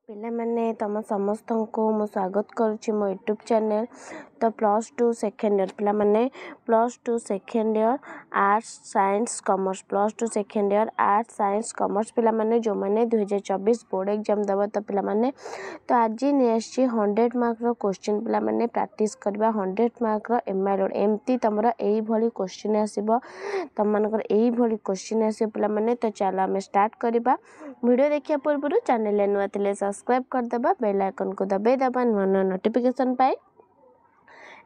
पिला माने तम समस्त को मु स्वागत करुच्ची मो यूट्यूब चैनल। तो +2 सेकेंड ईयर पिला माने +2 second year arts science commerce +2 second year arts science commerce पिला माने जो माने 2024 बोर्ड एग्जाम दबा तो पिला माने तो आज नहीं आसी 100 मार्क रो क्वेश्चन पिला माने प्रैक्टिस करबा 100 मार्क रो एमआई रोड एमती तमरा एई भली क्वेश्चन आसीबो तम मानकर एई भली क्वेश्चन आसीबो पिला माने। तो चलो हमें स्टार्ट करबा वीडियो देखिया पूर्व चैनल नुआ थिले सब्सक्राइब कर देबा बेल आइकन को दबाई देबा नुआ नुआ नोटिफिकेशन पाए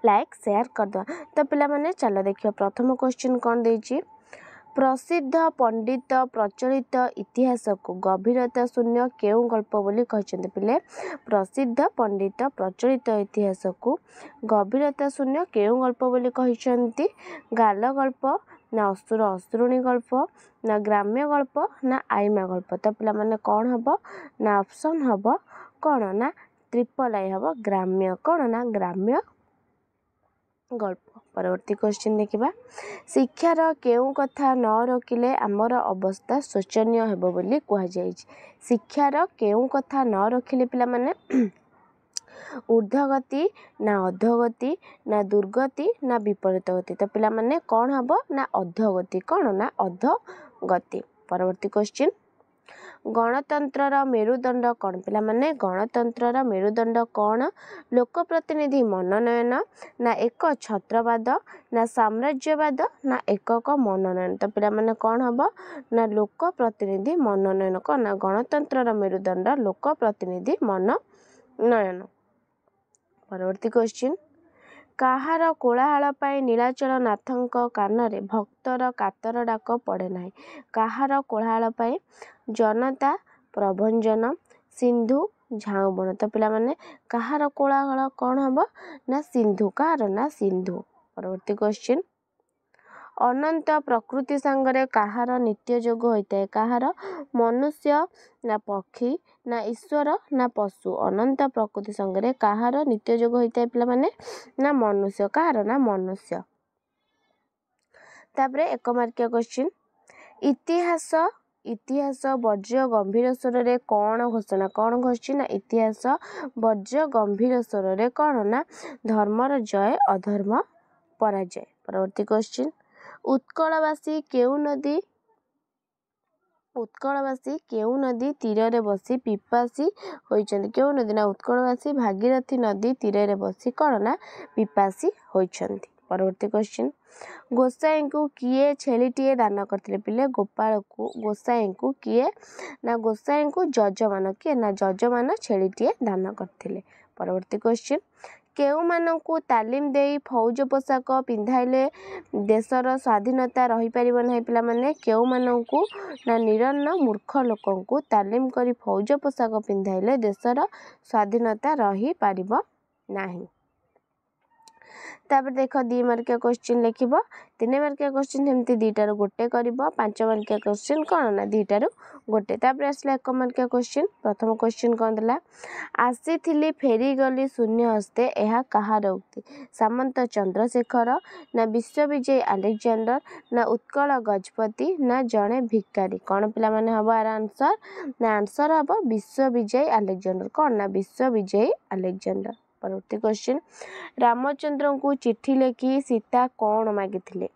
लाइक शेयर कर दो। तो पिला माने चलो देखियो प्रथम क्वेश्चन कौन देछि प्रसिद्ध पंडित प्रचलित इतिहास को गभीरता शून्य केउ गल्प बोली कहछन्ते पिले प्रसिद्ध पंडित प्रचलित इतिहास को गभीरता शून्य केउ गल्प बोली कहछन्ती गाल गल्प ना असुर असुरुणी गल्प ना ग्राम्य गल्प ना आईमा गल्प। तो पिला माने कौन हबो ना ऑप्शन हबो कौन ना ट्रिपल आई हबो ग्राम्य कौन ना ग्राम्य गल्प। परवर्ती क्वेश्चन देखिबा शिक्षार केउ कथा न रखिले आमर अवस्था शोचनीय हेबो बोली कहा जायछि। शिक्षार केउ कथा न रखिले पिला माने ऊर्ध्वगति ना अधोगति ना दुर्गति ना विपरीत गति। तो पिला माने कौन हबो ना अधोगति कौन ना अधोगति। परवर्ती क्वेश्चन गणतंत्र मेरुदंड कौन पिला माने गणतंत्र मेरुदंड कौन लोकप्रतिनिधि मनोनयन ना एक छत्रवाद ना साम्राज्यवाद ना एकक मनोनयन। तो पिला माने कौन हबो ना लोकप्रतिनिधि मनोनयन कौन ना गणतंत्र मेरुदंड लोकप्रतिनिधि मनोनयन। परवर्ती क्वेश्चन काहार कोलाहल पाई नीलाचल नाथंक कानरे भक्तर कातर डाक पड़े ना काहार कोलाहल पाई जनता प्रभंजन सिंधु झाऊबण। तो पिला माने काहार कोलाहल कौन हबो ना सिंधु काहार ना सिंधु। परवर्ती क्वेश्चन अनंत प्रकृति संगरे काहार नित्य जोग होता है काहार मनुष्य ना पक्षी ना ईश्वर ना पशु अनंत प्रकृति संगरे काहार नित्य जोग होता है पिला माने ना मनुष्य काहार ना मनुष्य। तापरे एक मार्किया क्वेश्चन इतिहास इतिहास वज्र गंभीर स्वर रे कौन घोषणा कौन घोषित ना इतिहास वज्र गंभीर स्वर रे कौन ना धर्मर जय अधर्म पराजय। परवर्ती क्वेश्चन उत्कलवासी केउ नदी तीर रे बसी पिपासी होइछन्ति केउ नदी ना उत्कलवासी भागीरथी नदी तीर रे बसी कौन ना पिपासी होइछन्ति। परवर्ती क्वेश्चन गोसाई को किए छेलीटीए दान करथिले पिले गोपाल को गोसाई को किए ना गोसाई को जजमान किए ना जजमान छेलीटीए दान करथिले। परवर्ती क्वेश्चन केउ मानकु तालीम देई फौज पोशाक पिंधाइले देशर स्वाधीनता रही परिबो नै पिला माने केउ मानकु ना निरन्न मूर्ख लोकंकु तालीम करी फौज पोशाक पिंधाइले देशर स्वाधीनता रही परिबो नाही। तापर देख 2 मार्किया क्वेश्चन लिखिबो 3 मार्किया क्वेश्चन हेमती 2टारू गोटे करिबो 5 मार्किया क्वेश्चन कोन ना 2टारू गोटे। तापर आसला 1 मार्किया क्वेश्चन प्रथम क्वेश्चन कोन देला आसीथिली फेरी गली शून्य हस्ते एहा कहार उक्ति सामंत चंद्रशेखर ना विश्वविजय अलेक्जेंडर ना उत्कल गजपति ना जणे भिकारी कौन पिला माने हबो आर आंसर ना आंसर हबो विश्वविजय अलेक्जेंडर कौन ना विश्वविजय अलेक्जेंडर। परवर्ती क्वेश्चन रामचंद्र को चिट्ठी लेखी सीता कौन मागिथिले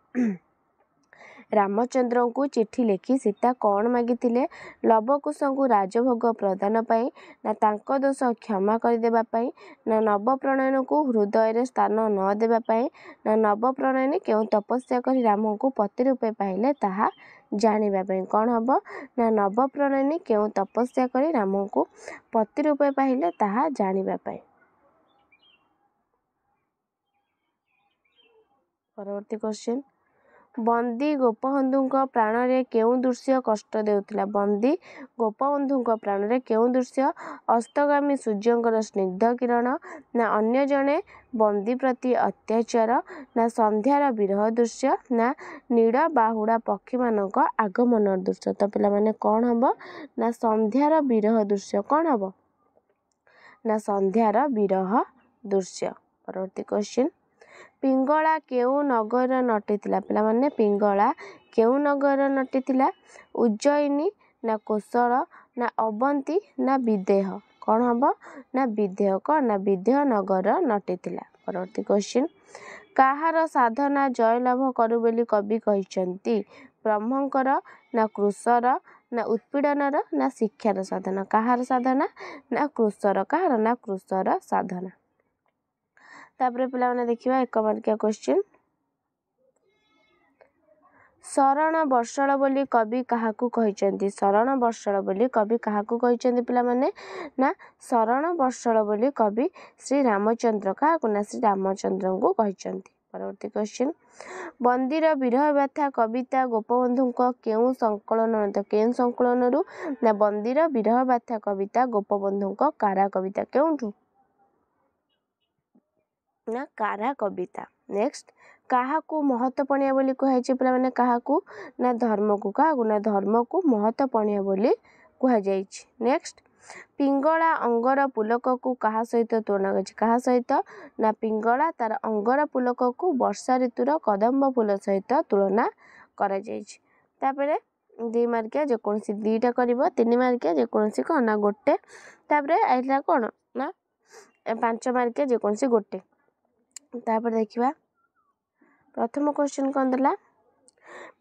रामचंद्र को चिट्ठी लेखी सीता कौन मागिथिले लवकुश को राजभोग प्रदान पाई ना तांको दोष क्षमा कर देबा पाई ना नव प्रणयन को हृदय रे स्थान न देबा पाई ना नव प्रणयन केउ तपस्या करी राम को पति रूपे पाइले ताहा जानिबा पाई कौन हबो ना नव प्रणयन केउ तपस्या करी राम को पति रूपे पाइले ताहा जानिबा पाई। परवर्ती क्वेश्चन बंदी गोपबंधु प्राण रे केउ दृश्य कष्ट देउथिला बंदी गोपबंधु प्राण रे केउ दृश्य अस्तगामी सूर्यंकर स्निग्ध किरण ना अन्य जने बंदी प्रति अत्याचार ना संध्यार विरह दृश्य ना नीड़ बाहुड़ा पक्षी मानक आगमन दृश्य। तो पिला माने कौन हबो ना संध्यार विरह दृश्य कौन हबो ना संध्यार विरह दृश्य। परवर्ती क्वेश्चन पिंगला केउ नगर नटिथिला पिला माने पिंगला केउ नगर नटिथिला उज्जयिनी ना कोसल ना अवंती ना विदेह कौन हम ना विधेय कौन ना विधेय नगर नटिथिला। परवर्ती क्वेश्चन काहार साधना जय लाभ करू बोली कवि कहते ब्रह्मंकर ना कृषर ना उत्पीड़नर ना शिक्षार साधना। काहार साधना ना कृषर काहार ना कृषर साधना। तापर पिला माने देखिबा 1 मार्किया क्वेश्चन शरण वर्षल बोली कवि काहाकू कहते शरण वर्षल बोली कवि काहाकू कहते पिला माने ना शरण वर्षल बोली कवि श्री रामचंद्र काहाकू ना श्री रामचंद्र को कहते। परवर्ती क्वेश्चन बंदीर विरह व्यथा कविता गोपबंधु केउ संकलन केउ संकलन ना बंदीर विरह व्यथा कविता गोपबंधु कारा कविता केउठू ना कारा कविता। नेक्स्ट काहाकू महत्व पणिया बोली कहुचे पिला माने काहाकू ना धर्म को काहाकू ना धर्म को महत्व पणिया बोली कह जाइछि। नेक्स्ट पिंगला अंगर पुलक को कहा सहित तुलना करछि कहा सहित ना पिंगला तार अंगर पुलक को वर्षा ऋतुर कदम्ब फूल सहित तुलना करा जाइछि। तापरे 2 मार्किया जे कोनसी 2टा करबो 3 मार्किया जे कोनसी कोन ना गोटे तापरे आइला कोन ना 5 मार्किया जे कोनसी गोटे। तापर देखिबा प्रथम क्वेश्चन कोन दला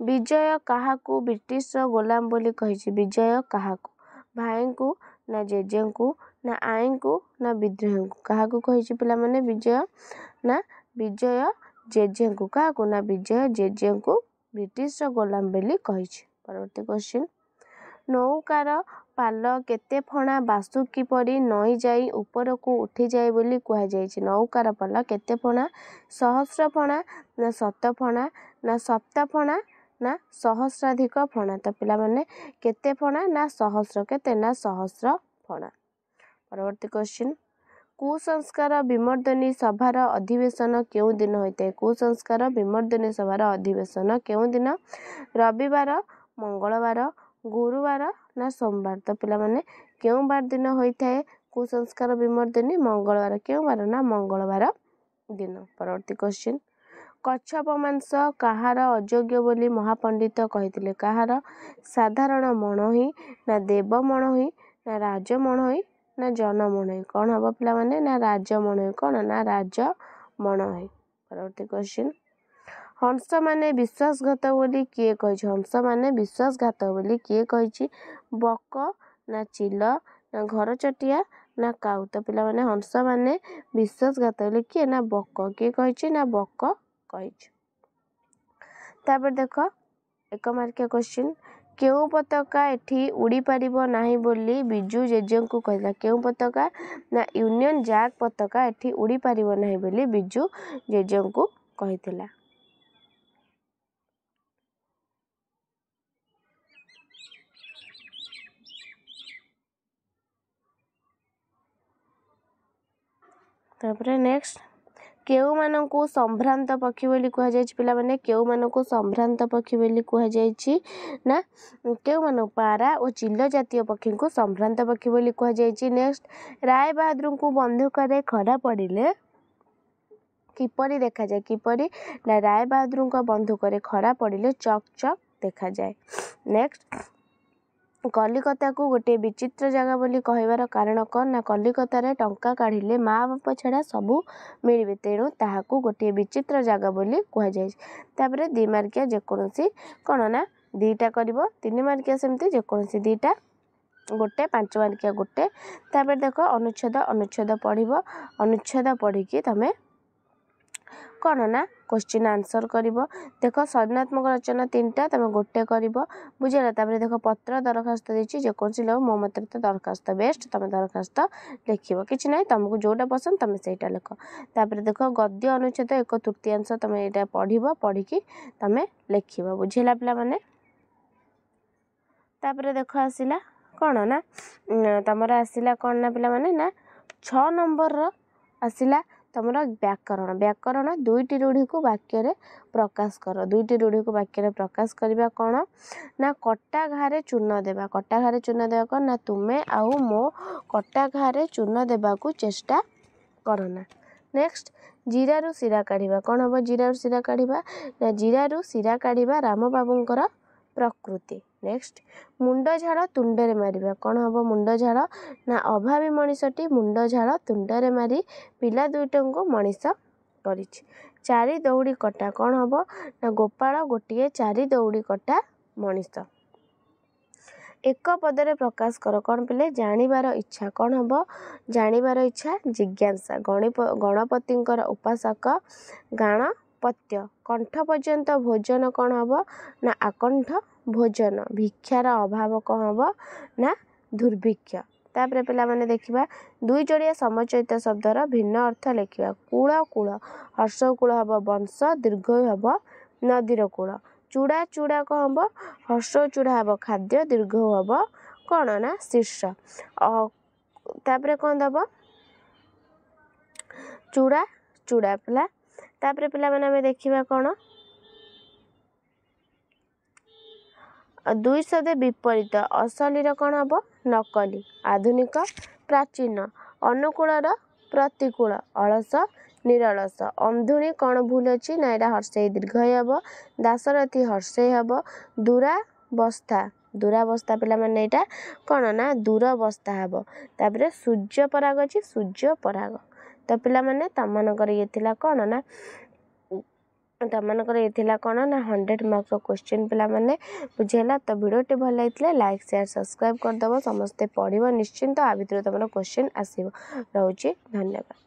विजय काहाकू ब्रिटिश गोलाम बोली कहिछि विजय काहाकू भाई को ना जेजे को ना आई को ना विद्रोही को काहाकू कहिछि पिला माने विजय ना विजय जेजे को काहाकू ना विजय जेजे को ब्रिटिश गोलाम बोली कहिछि। परवर्ती क्वेश्चन नौकार पाल केते फणा बासुकी परी नई जाई ऊपर को उठी जाए बोली कह जाइछि। नौकार पाल केते फणा सहस्र फणा ना शत फणा ना सप्त फणा ना सहस्राधिक फणा। तो पिला माने केते फणा ना सहस्र केते ना सहस्र फणा। परवर्ती क्वेश्चन कुसंस्कार विमर्दनी सभार अधिवेशन केउ दिन होइते कुसंस्कार विमर्दनी सभार अधिवेशन केउ दिन रविवार मंगलवार गुरुवार ना सोमवार। तो पिला माने केउ बार दिन होइते कुसंस्कार विमर्दनी मंगलवार केउ बार ना मंगलवार दिन। परवर्ती क्वेश्चन कच्छप मांस काहार अयोग्य बोली महापंडित कहिथिले काहार साधारण मणोही ना देव मणोही ना राज मणोही ना जन मणोही कौन हम पिला माने ना राज मणोही कौन ना राज मणोही। परवर्ती क्वेश्चन हंस माने विश्वासघात बोली किए कहिछि हंस माने विश्वासघात बोली किए कहिछि बक ना चिल ना घर चटिया ना काउ। तो पिला माने हंस माने विश्वासघात बोली किए ना बक किए कहिछि ना बक कहिछि। तापर देखो 1 मार्किया क्वेश्चन केउ पताका एठी उड़ी परिबो नाही बोली बिजू जेजे को कहला केउ पताका ना यूनियन जैक पताका एठी उड़ी परिबो नाही बोली बिजू जेजे को कहितला। तापर नेक्स्ट केउ मानकू संभ्रांत पक्षी बोली कह जाइछि पिला माने केउ मानकू संभ्रांत पक्षी बोली कह जाइछि ना केउ मानक पारा और चिल्ल जातीय पक्षी को संभ्रांत पक्षी बोली कह जाइछि। नेक्स्ट राय बहादुर को बंदूक रे खरा पड़िले किपरि देखा जाए किपरि ना राय बहादुर को बंदूक रे खरा पड़िले चक चक देखा जाए। नेक्स्ट कलिकता को गोटे विचित्र जगह बोली कहबार कारण कौन ना कलिकता रे टंका काढ़िले माँ बाप छड़ा सबू मिलबे तेणु ताहाकू गोटे विचित्र जगह बोली कह जाए। तापर 2 मार्किया जेकोसी कौन ना 2टा करिवो 3 मार्किया सेमती जेकोसी 2टा गोटे 5 मार्किया गोटे। तापर देखो अनुच्छेद अनुच्छेद पढ़िबो अनुच्छेद पढ़िकी तमे कौन ना क्वेश्चन आंसर करिवो। देखो सृजनात्मक रचना 3टा तमे गोटे करिवो बुझिला। तापर देखो पत्र दरखास्त देछि जे कोनसी लो मो मत दरखास्त बेस्ट तमे दरखास्त लिखिबो किछि नै तुमको जोटा पसंद तमे सेटा लिखो। तापर देखो गद्य अनुच्छेद 1/3 तमे एटा पढ़िबो पढ़िकी तमे लिखिबो बुझिला पिला माने। तापर देखो आसिला कौन ना तमरा आसिला कौन ना पिला माने ना 6 नंबर रो आसिला तमरा व्याकरण व्याकरण 2टी रूढ़ी को वाक्य रे प्रकाश कर 2टी रूढ़ी को वाक्य रे प्रकाश करबा कौन ना कटा घारे चूर्ण देबा कटा घारे चूर्ण देबा कौन ना तुमे आउ मो कटा घारे चूर्ण देबा को चेष्टा करना। नेक्स्ट जीरारू सिरा काढ़िबा कौन हम जीरारू सिरा काढ़िबा ना जीरारू सिरा काढ़िबा राम बाबूंकर प्रकृति। नेक्स्ट मुंड झाड़ तुंडे मारिबा कौन हम मुंड झाड़ ना अभावी मनीषटी मुंड झाड़ तुंडे मारी पिला दुईटन को मनीष कर चारि दौड़ी कटा कौन हम ना गोपाल गोटे चारि दौड़ी कटा मनीष एक पदरे प्रकाश कर कौन पिले जानिबार इच्छा कौन हम जानिबार इच्छा जिज्ञासा गणपति उपासक गाणपत्य कंठ पर्यंत भोजन कौन हम ना आकंठ भोजन भिक्षार अभाव कौन हम ना दुर्भिक्ष तापर पिला माने देखिबा दुई जोड़िया समचयित शब्दर भिन्न अर्थ लिखिबा कूल कूल हर्ष कूल हम वंश दीर्घ हम नदीर कूल चूड़ा चूड़ा कौन हम हर्ष चूड़ा हम खाद्य दीर्घ हम कौन ना शीर्ष तापर कौन दब चूड़ा चूड़ा पिला तापर पिला माने हमें देखिबा कौन दुई शब्द विपरीत असलीर कौन हम नकली आधुनिक प्राचीन अनुकूल प्रतिकूल अलस निरलस अंधुनी कौन भूल अच्छी ना यहाँ हर्षे दीर्घ हम दासरथी हर्षे हम दुरावस्था दुरावस्था पिला माने एटा कौन ना दूरवस्था हम तापर सूर्य पराग अच्छी सूर्य पराग तो पिला माने तमनकर ये थिला कौन ना तमनकर ये थिला कौन ना 100 मार्क्स क्वेश्चन पिला माने बुझेला तो वीडियोटी भल लगे लाइक शेयर सब्सक्राइब करदब समस्ते पढ़व निश्चिंत आ भितर तुम क्वेश्चन आसो रोचे धन्यवाद।